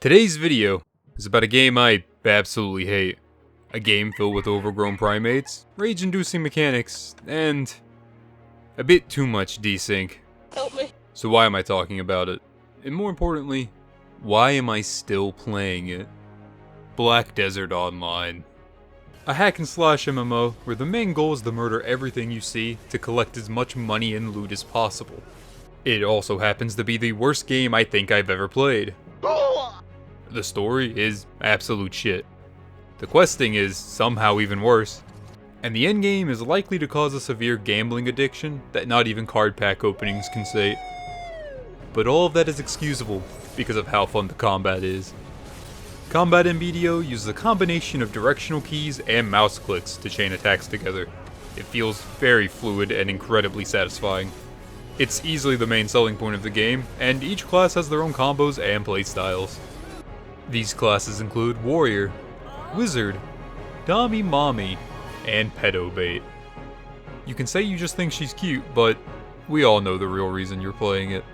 Today's video is about a game I absolutely hate. A game filled with overgrown primates, rage-inducing mechanics, and a bit too much desync. Help me. So why am I talking about it? And more importantly, why am I still playing it? Black Desert Online. A hack and slash MMO where the main goal is to murder everything you see to collect as much money and loot as possible. It also happens to be the worst game I think I've ever played. The story is absolute shit. The questing is somehow even worse. And the endgame is likely to cause a severe gambling addiction that not even card pack openings can sate. But all of that is excusable because of how fun the combat is. Combat in BDO uses a combination of directional keys and mouse clicks to chain attacks together. It feels very fluid and incredibly satisfying. It's easily the main selling point of the game, and each class has their own combos and playstyles. These classes include Warrior, Wizard, Dami Mommy, and Pedo Bait. You can say you just think she's cute, but we all know the real reason you're playing it.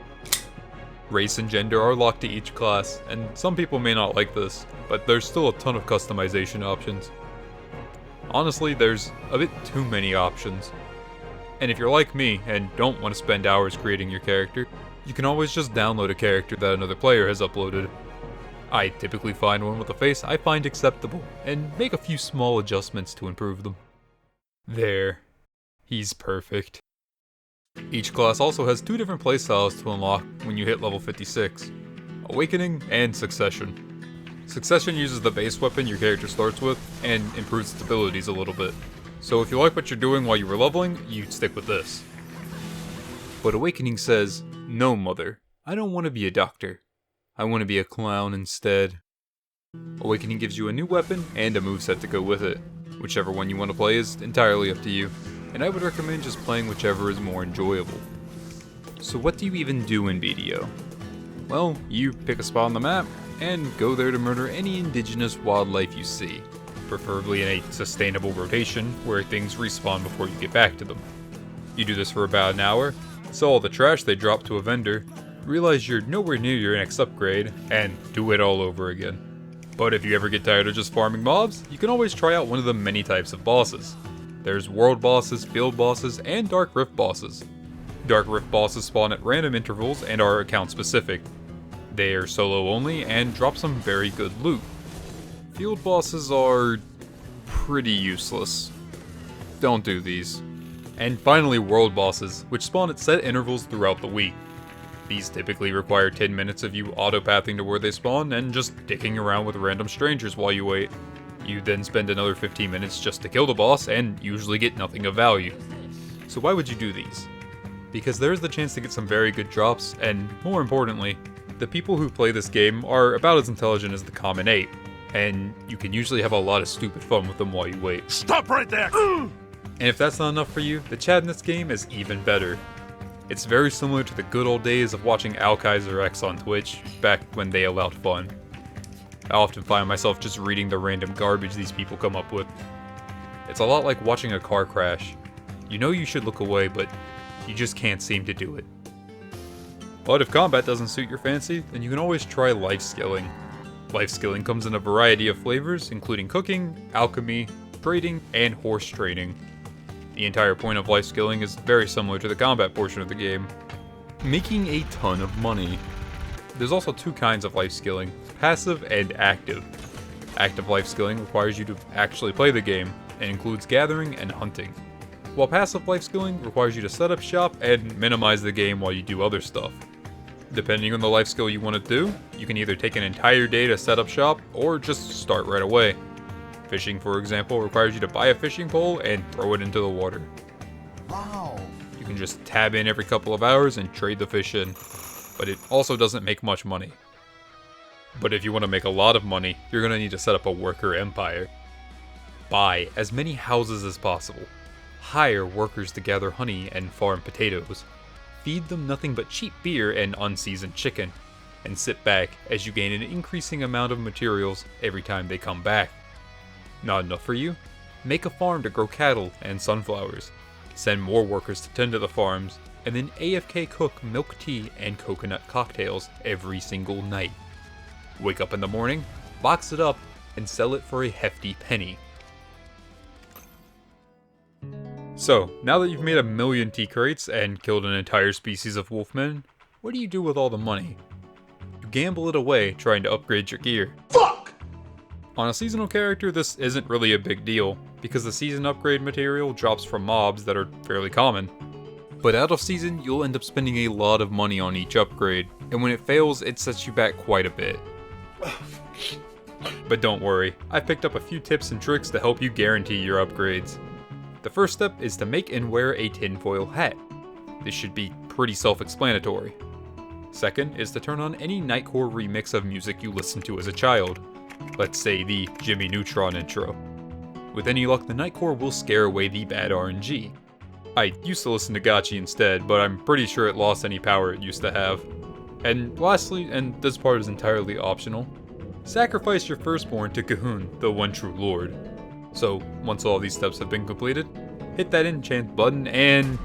Race and gender are locked to each class, and some people may not like this, but there's still a ton of customization options. Honestly, there's a bit too many options. And if you're like me and don't want to spend hours creating your character, you can always just download a character that another player has uploaded. I typically find one with a face I find acceptable, and make a few small adjustments to improve them. There. He's perfect. Each class also has two different playstyles to unlock when you hit level 56. Awakening and Succession. Succession uses the base weapon your character starts with, and improves its abilities a little bit. So if you like what you're doing while you were leveling, you'd stick with this. But Awakening says, "No, mother, I don't want to be a doctor. I want to be a clown instead." Awakening gives you a new weapon and a moveset to go with it. Whichever one you want to play is entirely up to you, and I would recommend just playing whichever is more enjoyable. So what do you even do in BDO? Well, you pick a spot on the map, and go there to murder any indigenous wildlife you see, preferably in a sustainable rotation where things respawn before you get back to them. You do this for about an hour, sell all the trash they drop to a vendor, realize you're nowhere near your next upgrade, and do it all over again. But if you ever get tired of just farming mobs, you can always try out one of the many types of bosses. There's world bosses, field bosses, and Dark Rift bosses. Dark Rift bosses spawn at random intervals and are account specific. They are solo only and drop some very good loot. Field bosses are pretty useless. Don't do these. And finally world bosses, which spawn at set intervals throughout the week. These typically require 10 minutes of you auto-pathing to where they spawn and just dicking around with random strangers while you wait. You then spend another 15 minutes just to kill the boss and usually get nothing of value. So why would you do these? Because there's the chance to get some very good drops, and more importantly, the people who play this game are about as intelligent as the common ape, and you can usually have a lot of stupid fun with them while you wait. Stop right there! And if that's not enough for you, the chat in this game is even better. It's very similar to the good old days of watching Alkaiser X on Twitch, back when they allowed fun. I often find myself just reading the random garbage these people come up with. It's a lot like watching a car crash. You know you should look away, but you just can't seem to do it. But if combat doesn't suit your fancy, then you can always try life skilling. Life skilling comes in a variety of flavors, including cooking, alchemy, trading, and horse trading. The entire point of life skilling is very similar to the combat portion of the game. Making a ton of money. There's also two kinds of life skilling, passive and active. Active life skilling requires you to actually play the game, and includes gathering and hunting. While passive life skilling requires you to set up shop and minimize the game while you do other stuff. Depending on the life skill you want to do, you can either take an entire day to set up shop, or just start right away. Fishing, for example, requires you to buy a fishing pole and throw it into the water. Wow. You can just tab in every couple of hours and trade the fish in, but it also doesn't make much money. But if you want to make a lot of money, you're going to need to set up a worker empire. Buy as many houses as possible. Hire workers to gather honey and farm potatoes. Feed them nothing but cheap beer and unseasoned chicken, and sit back as you gain an increasing amount of materials every time they come back. Not enough for you? Make a farm to grow cattle and sunflowers. Send more workers to tend to the farms, and then AFK cook milk tea and coconut cocktails every single night. Wake up in the morning, box it up, and sell it for a hefty penny. So, now that you've made 1,000,000 tea crates and killed an entire species of wolfmen, what do you do with all the money? You gamble it away trying to upgrade your gear. Fuck! On a seasonal character, this isn't really a big deal, because the season upgrade material drops from mobs that are fairly common. But out of season, you'll end up spending a lot of money on each upgrade, and when it fails, it sets you back quite a bit. But don't worry, I've picked up a few tips and tricks to help you guarantee your upgrades. The first step is to make and wear a tinfoil hat. This should be pretty self-explanatory. Second is to turn on any Nightcore remix of music you listened to as a child. Let's say the Jimmy Neutron intro. With any luck, the Nightcore will scare away the bad RNG. I used to listen to Gotchi instead, but I'm pretty sure it lost any power it used to have. And lastly, and this part is entirely optional, sacrifice your firstborn to Cahoon, the one true lord. So, once all these steps have been completed, hit that enchant button and...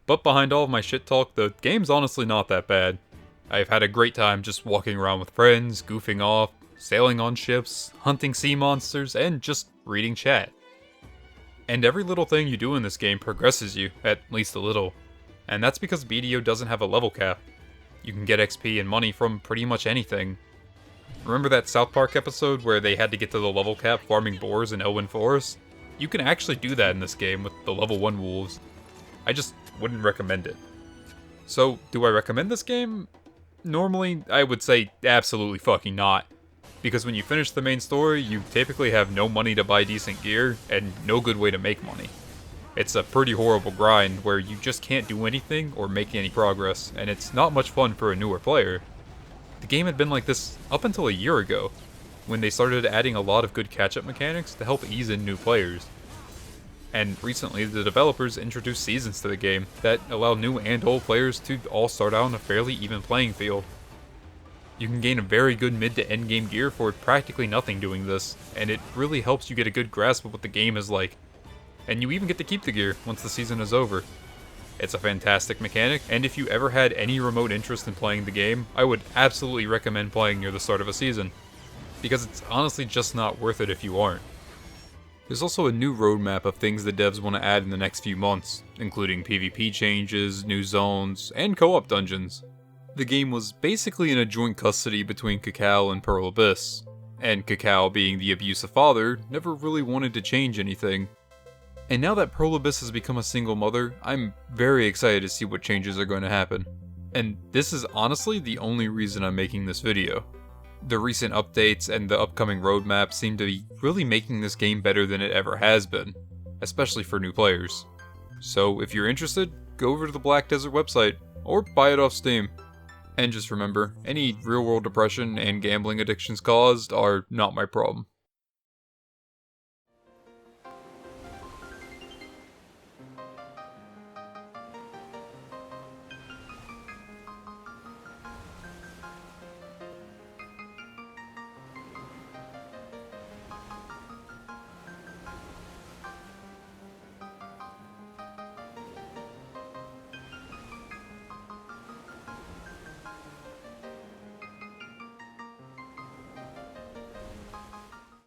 But behind all of my shit talk, the game's honestly not that bad. I've had a great time just walking around with friends, goofing off, sailing on ships, hunting sea monsters, and just reading chat. And every little thing you do in this game progresses you, at least a little. And that's because BDO doesn't have a level cap. You can get XP and money from pretty much anything. Remember that South Park episode where they had to get to the level cap farming boars in Elwyn Forest? You can actually do that in this game with the level 1 wolves. I just wouldn't recommend it. So, do I recommend this game? Normally, I would say absolutely fucking not. Because when you finish the main story, you typically have no money to buy decent gear, and no good way to make money. It's a pretty horrible grind where you just can't do anything or make any progress, and it's not much fun for a newer player. The game had been like this up until a year ago, when they started adding a lot of good catch-up mechanics to help ease in new players. And recently, the developers introduced seasons to the game that allow new and old players to all start out on a fairly even playing field. You can gain a very good mid to end game gear for practically nothing doing this, and it really helps you get a good grasp of what the game is like. And you even get to keep the gear once the season is over. It's a fantastic mechanic, and if you ever had any remote interest in playing the game, I would absolutely recommend playing near the start of a season, because it's honestly just not worth it if you aren't. There's also a new roadmap of things the devs want to add in the next few months, including PvP changes, new zones, and co-op dungeons. The game was basically in a joint custody between Cacao and Pearl Abyss, and Cacao, being the abusive father, never really wanted to change anything. And now that Pearl Abyss has become a single mother, I'm very excited to see what changes are going to happen. And this is honestly the only reason I'm making this video. The recent updates and the upcoming roadmap seem to be really making this game better than it ever has been, especially for new players. So if you're interested, go over to the Black Desert website, or buy it off Steam. And just remember, any real-world depression and gambling addictions caused are not my problem.